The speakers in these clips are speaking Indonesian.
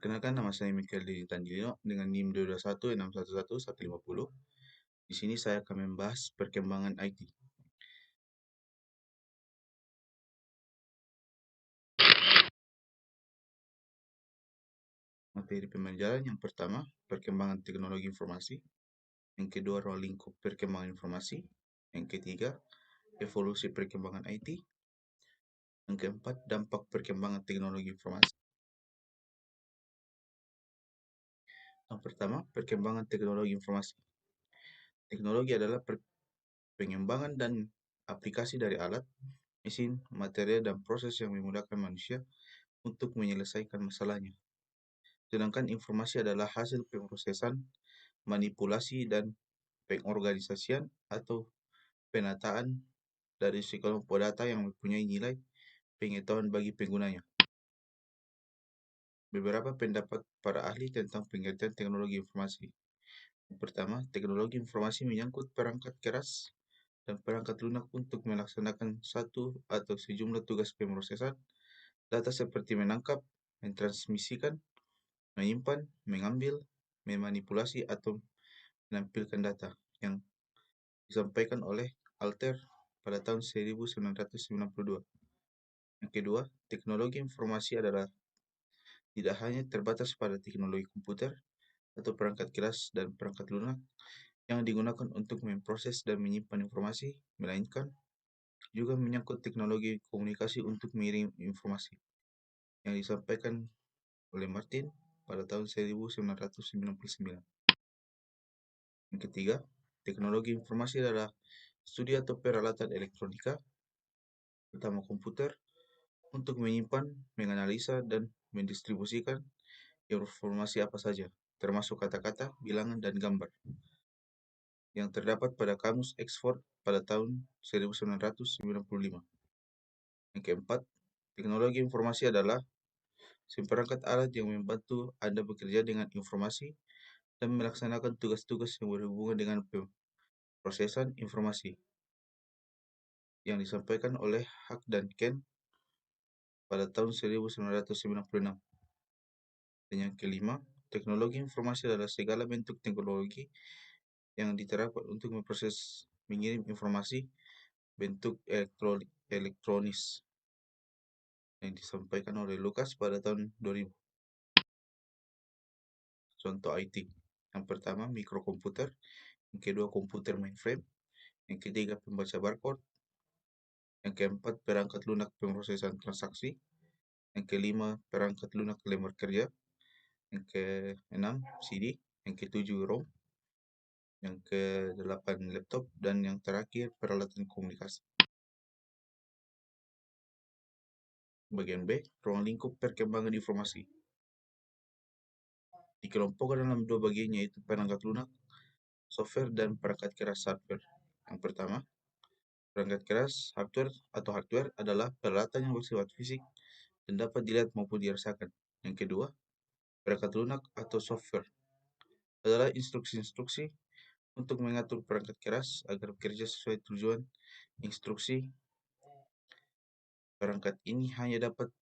Perkenalkan, nama saya Mikael Didi Tandilino dengan NIM 221611150. Di sini saya akan membahas perkembangan IT. Materi pembelajaran yang pertama, perkembangan teknologi informasi. Yang kedua, ruang lingkup perkembangan informasi. Yang ketiga, evolusi perkembangan IT. Yang keempat, dampak perkembangan teknologi informasi. Yang pertama, perkembangan teknologi informasi. Teknologi adalah pengembangan dan aplikasi dari alat, mesin, material, dan proses yang memudahkan manusia untuk menyelesaikan masalahnya. Sedangkan informasi adalah hasil pemrosesan, manipulasi, dan pengorganisasian atau penataan dari sekelompok data yang mempunyai nilai pengetahuan bagi penggunanya. Beberapa pendapat para ahli tentang pengertian teknologi informasi. Yang pertama, teknologi informasi menyangkut perangkat keras dan perangkat lunak untuk melaksanakan satu atau sejumlah tugas pemrosesan data seperti menangkap, mentransmisikan, menyimpan, mengambil, memanipulasi, atau menampilkan data yang disampaikan oleh Altair pada tahun 1992. Yang kedua, teknologi informasi adalah tidak hanya terbatas pada teknologi komputer atau perangkat keras dan perangkat lunak yang digunakan untuk memproses dan menyimpan informasi, melainkan juga menyangkut teknologi komunikasi untuk mengirim informasi yang disampaikan oleh Martin pada tahun 1999. Yang ketiga, teknologi informasi adalah studi atau peralatan elektronika, terutama komputer, untuk menyimpan, menganalisa, dan mendistribusikan informasi apa saja, termasuk kata-kata, bilangan, dan gambar, yang terdapat pada Kamus Oxford pada tahun 1995. Yang keempat, teknologi informasi adalah seperangkat alat yang membantu Anda bekerja dengan informasi dan melaksanakan tugas-tugas yang berhubungan dengan prosesan informasi yang disampaikan oleh Huck dan Ken pada tahun 1996. Dan yang kelima, teknologi informasi adalah segala bentuk teknologi yang diterapkan untuk memproses mengirim informasi bentuk elektronis yang disampaikan oleh Lucas pada tahun 2000. Contoh IT. Yang pertama, mikrokomputer. Yang kedua, komputer mainframe. Yang ketiga, pembaca barcode. Yang keempat, perangkat lunak pemrosesan transaksi. Yang kelima, perangkat lunak lembar kerja. Yang keenam, CD. Yang ketujuh, ROM. Yang kedelapan, laptop. Dan yang terakhir, peralatan komunikasi. Bagian B, ruang lingkup perkembangan informasi. Dikelompokkan dalam dua bagian, yaitu perangkat lunak, software, dan perangkat keras, hardware. Yang pertama, perangkat keras, hardware adalah peralatan yang bersifat fisik dan dapat dilihat maupun dirasakan. Yang kedua, perangkat lunak atau software adalah instruksi-instruksi untuk mengatur perangkat keras agar bekerja sesuai tujuan instruksi. Perangkat ini hanya dapat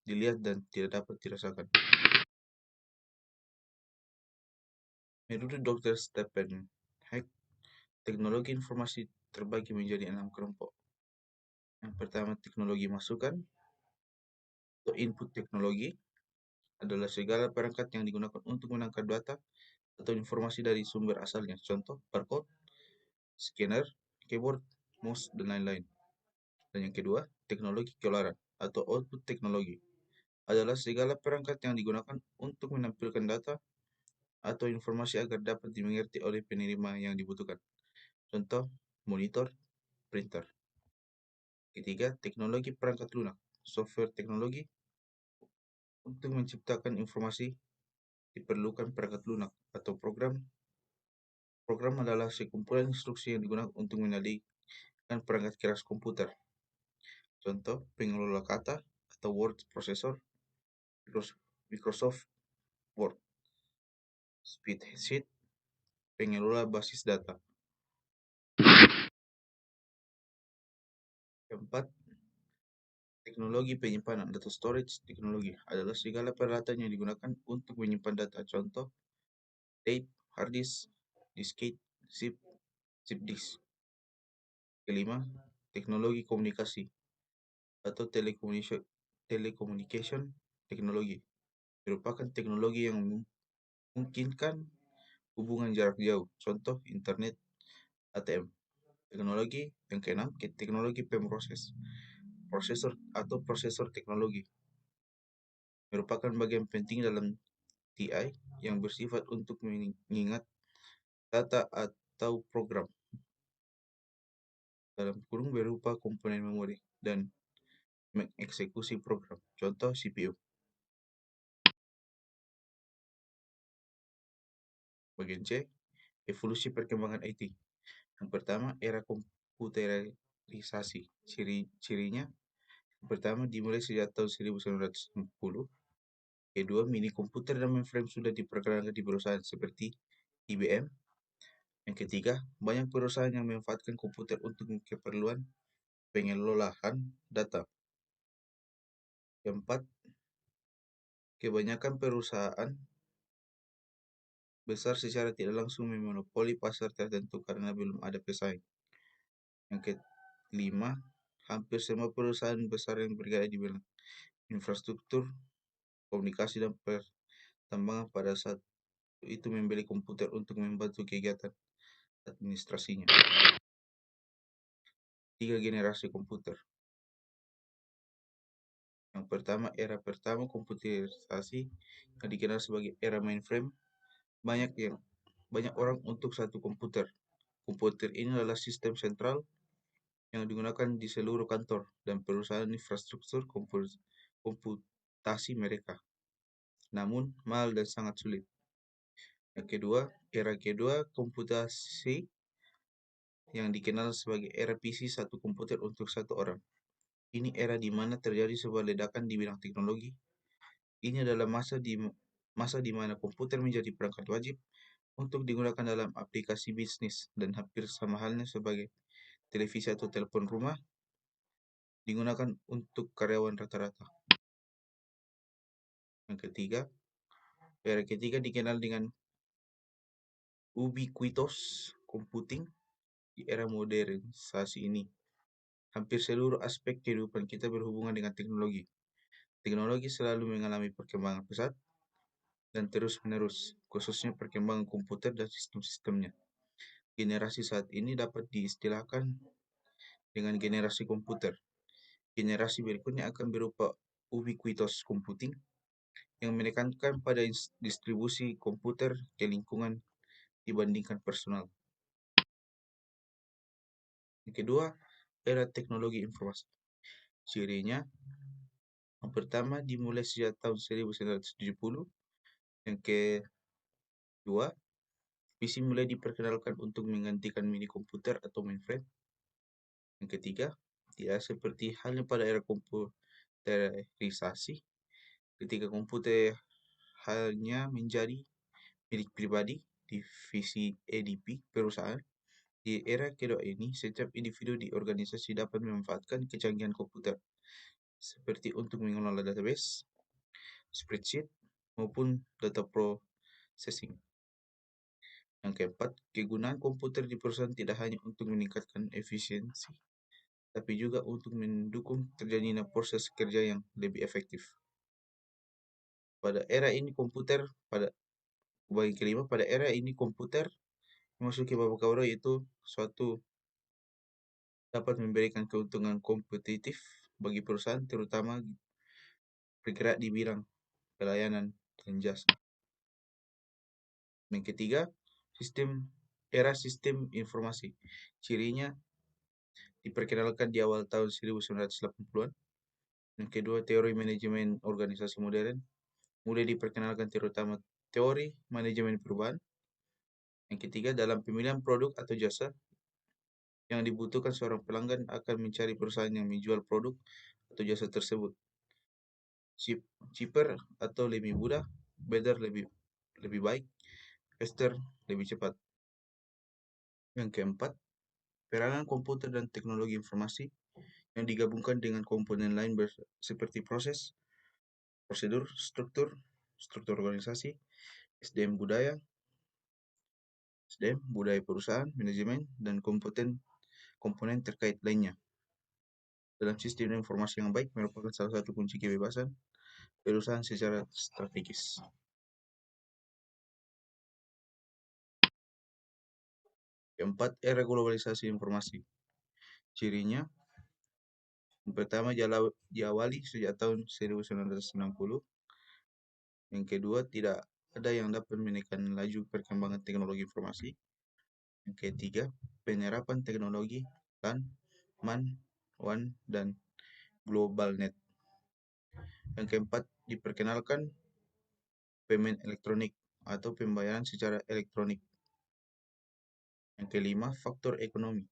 dilihat dan tidak dapat dirasakan. Menurut Dr. Stephen Hake, teknologi informasi terbagi menjadi 6 kelompok. Yang pertama, teknologi masukan atau input teknologi adalah segala perangkat yang digunakan untuk menangkap data atau informasi dari sumber asalnya. Contoh, barcode, scanner, keyboard, mouse, dan lain-lain. Dan yang kedua, teknologi keluaran atau output teknologi adalah segala perangkat yang digunakan untuk menampilkan data atau informasi agar dapat dimengerti oleh penerima yang dibutuhkan. Contoh, monitor, printer. Ketiga, teknologi perangkat lunak, software teknologi. Untuk menciptakan informasi diperlukan perangkat lunak atau program. Program adalah sekumpulan instruksi yang digunakan untuk mengendalikan perangkat keras komputer. Contoh, pengelola kata atau word processor, Microsoft Word. Spreadsheet, pengelola basis data. Keempat, Teknologi penyimpanan data storage teknologi adalah segala peralatan yang digunakan untuk menyimpan data. Contoh, tape, hard disk, diskette, zip disk. Kelima, teknologi komunikasi atau telecommunication teknologi merupakan teknologi yang memungkinkan hubungan jarak jauh. Contoh, internet, ATM. Teknologi yang keenam, teknologi pemroses. Prosesor teknologi merupakan bagian penting dalam TI yang bersifat untuk mengingat data atau program dalam kurung berupa komponen memori dan mengeksekusi program. Contoh CPU. Bagian C, evolusi perkembangan IT. Yang pertama, era komputerisasi. Ciri-cirinya, yang pertama dimulai sejak tahun 1960. Kedua, mini komputer dan mainframe sudah diperkenalkan di perusahaan seperti IBM. Yang ketiga, banyak perusahaan yang memanfaatkan komputer untuk keperluan pengelolaan data. Keempat, kebanyakan perusahaan besar secara tidak langsung memonopoli pasar tertentu karena belum ada pesaing. Yang kelima, hampir semua perusahaan besar yang bergerak di bidang infrastruktur, komunikasi, dan pertambangan pada saat itu membeli komputer untuk membantu kegiatan administrasinya. 3 generasi komputer. Yang pertama, era pertama komputerisasi yang dikenal sebagai era mainframe. Banyak orang untuk satu komputer. Komputer ini adalah sistem sentral yang digunakan di seluruh kantor dan perusahaan infrastruktur komputasi mereka, namun mahal dan sangat sulit. Yang kedua, era kedua komputasi yang dikenal sebagai era PC, satu komputer untuk satu orang. Ini era di mana terjadi sebuah ledakan di bidang teknologi. Ini adalah masa di mana komputer menjadi perangkat wajib untuk digunakan dalam aplikasi bisnis dan hampir sama halnya sebagai televisi atau telepon rumah digunakan untuk karyawan rata-rata. Yang ketiga, era ketiga dikenal dengan ubiquitous computing. Di era modernisasi ini, hampir seluruh aspek kehidupan kita berhubungan dengan teknologi. Teknologi selalu mengalami perkembangan pesat dan terus-menerus, khususnya perkembangan komputer dan sistem-sistemnya. Generasi saat ini dapat diistilahkan dengan generasi komputer. Generasi berikutnya akan berupa ubiquitous computing yang menekankan pada distribusi komputer ke lingkungan dibandingkan personal. Yang kedua, era teknologi informasi. Cirinya, yang pertama dimulai sejak tahun 1970. Yang kedua, PC mulai diperkenalkan untuk menggantikan mini komputer atau mainframe. Yang ketiga, tidak seperti halnya pada era komputerisasi, ketika komputer hanya menjadi milik pribadi, divisi EDP perusahaan. Di era kedua ini, setiap individu di organisasi dapat memanfaatkan kecanggihan komputer, seperti untuk mengelola database, spreadsheet, maupun data processing. Yang keempat, kegunaan komputer di perusahaan tidak hanya untuk meningkatkan efisiensi, tapi juga untuk mendukung terjadinya proses kerja yang lebih efektif. Pada era ini komputer memasuki babak baru, yaitu suatu dapat memberikan keuntungan kompetitif bagi perusahaan, terutama bergerak di bidang pelayanan dan jasa. Yang ketiga, era sistem informasi. Cirinya diperkenalkan di awal tahun 1980-an. Yang kedua, teori manajemen organisasi modern mulai diperkenalkan, terutama teori manajemen perubahan. Yang ketiga, dalam pemilihan produk atau jasa yang dibutuhkan, seorang pelanggan akan mencari perusahaan yang menjual produk atau jasa tersebut. Cheaper atau lebih mudah, better lebih baik, faster lebih cepat. Yang keempat, peranan komputer dan teknologi informasi. yang digabungkan dengan komponen lain seperti proses, prosedur, struktur organisasi, SDM budaya perusahaan, manajemen, dan komponen terkait lainnya. Dalam sistem informasi yang baik merupakan salah satu kunci kebebasan perusahaan secara strategis. Keempat, era globalisasi informasi. Cirinya, yang pertama diawali sejak tahun 1960. Yang kedua, tidak ada yang dapat menekan laju perkembangan teknologi informasi. Yang ketiga, penerapan teknologi LAN, MAN, WAN, dan Global Net. Yang keempat, diperkenalkan payment elektronik atau pembayaran secara elektronik. Yang kelima, faktor ekonomi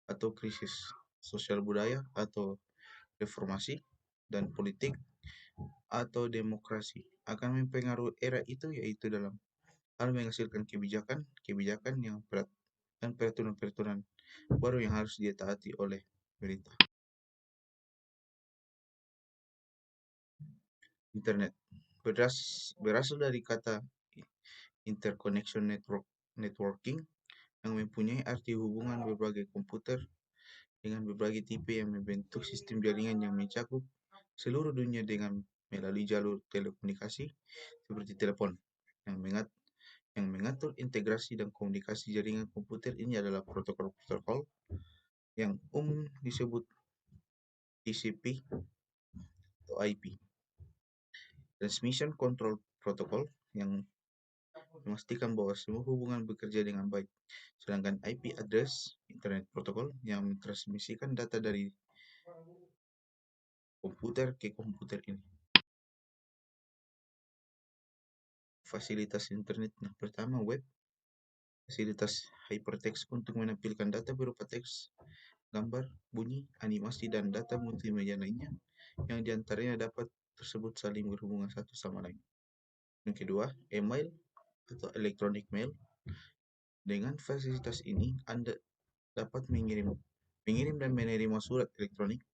atau krisis sosial budaya atau reformasi dan politik atau demokrasi akan mempengaruhi era itu, yaitu dalam hal menghasilkan kebijakan yang berat dan peraturan-peraturan baru yang harus ditaati oleh pemerintah. Internet berasal dari kata interconnection networking yang mempunyai arti hubungan berbagai komputer dengan berbagai tipe yang membentuk sistem jaringan yang mencakup seluruh dunia dengan melalui jalur telekomunikasi seperti telepon. Yang mengatur integrasi dan komunikasi jaringan komputer ini adalah protokol-protokol yang umum disebut TCP atau IP. Transmission Control Protocol yang memastikan bahwa semua hubungan bekerja dengan baik. Sedangkan IP address Internet Protocol yang mentransmisikan data dari komputer ke komputer ini. Fasilitas internet. Nah, pertama, web. Fasilitas hypertext untuk menampilkan data berupa teks, gambar, bunyi, animasi, dan data multimedia lainnya yang diantaranya dapat tersebut saling berhubungan satu sama lain. Yang kedua, email atau electronic mail. Dengan fasilitas ini, Anda dapat mengirim dan menerima surat elektronik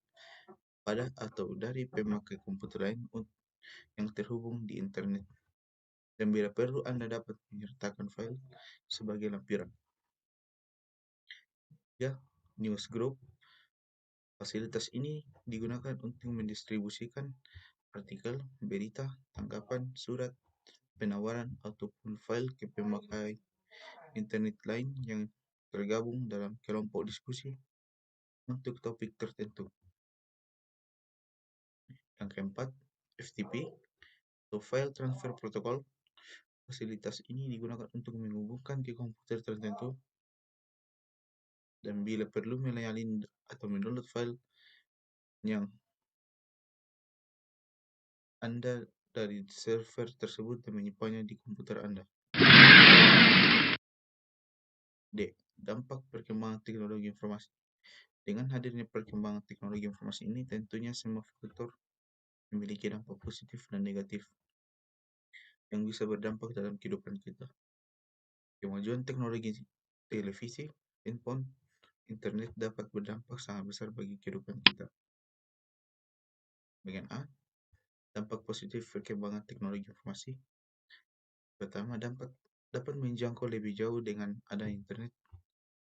pada atau dari pemakai komputer lain yang terhubung di internet. Dan bila perlu, Anda dapat menyertakan file sebagai lampiran. Ya, newsgroup. Fasilitas ini digunakan untuk mendistribusikan artikel, berita, tanggapan, surat, penawaran, ataupun file ke pemakai internet lain yang tergabung dalam kelompok diskusi untuk topik tertentu. Yang keempat, FTP atau File Transfer Protocol. Fasilitas ini digunakan untuk menghubungkan ke komputer tertentu dan bila perlu melayani atau mendownload file yang Anda dari server tersebut dan menyimpannya di komputer Anda. D. Dampak perkembangan teknologi informasi. Dengan hadirnya perkembangan teknologi informasi ini, tentunya semua faktor memiliki dampak positif dan negatif yang bisa berdampak dalam kehidupan kita. Kemajuan teknologi televisi, handphone, internet dapat berdampak sangat besar bagi kehidupan kita. Bagian A, dampak positif perkembangan teknologi informasi. Pertama, dapat menjangkau lebih jauh dengan adanya internet.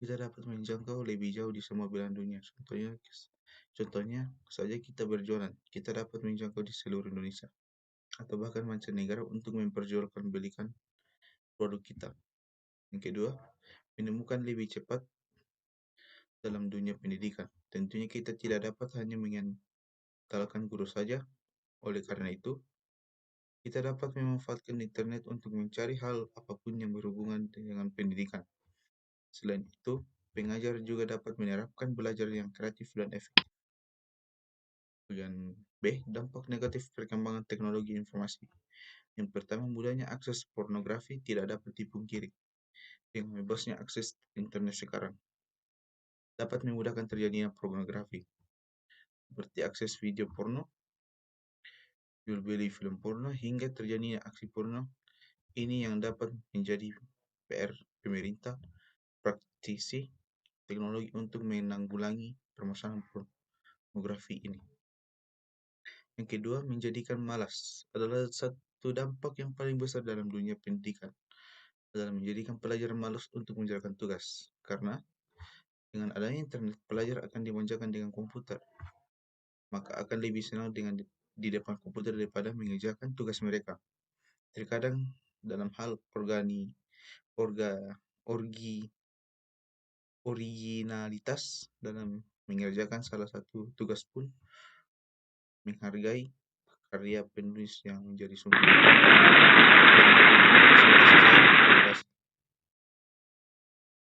Kita dapat menjangkau lebih jauh di semua belahan dunia. Contohnya saja kita berjualan, kita dapat menjangkau di seluruh Indonesia atau bahkan mancanegara untuk belikan produk kita. Yang kedua, menemukan lebih cepat dalam dunia pendidikan. Tentunya kita tidak dapat hanya mengandalkan guru saja. Oleh karena itu, kita dapat memanfaatkan internet untuk mencari hal apapun yang berhubungan dengan pendidikan. Selain itu, pengajar juga dapat menerapkan belajar yang kreatif dan efektif. Bagian B, dampak negatif perkembangan teknologi informasi. Yang pertama, mudahnya akses pornografi tidak dapat dipungkiri. Dengan bebasnya akses internet sekarang, dapat memudahkan terjadinya pornografi, seperti akses video porno, jual beli film porno, hingga terjadinya aksi porno. Ini yang dapat menjadi PR pemerintah, praktisi teknologi untuk menanggulangi permasalahan demografi ini. Yang kedua, menjadikan malas adalah satu dampak yang paling besar dalam dunia pendidikan, adalah menjadikan pelajar malas untuk menjalankan tugas. Karena dengan adanya internet, pelajar akan dimanjakan dengan komputer, maka akan lebih senang di depan komputer daripada mengerjakan tugas mereka. Terkadang dalam hal orga, orgi, originalitas dalam mengerjakan salah satu tugas pun menghargai karya penulis yang menjadi sumber dan presentasi saya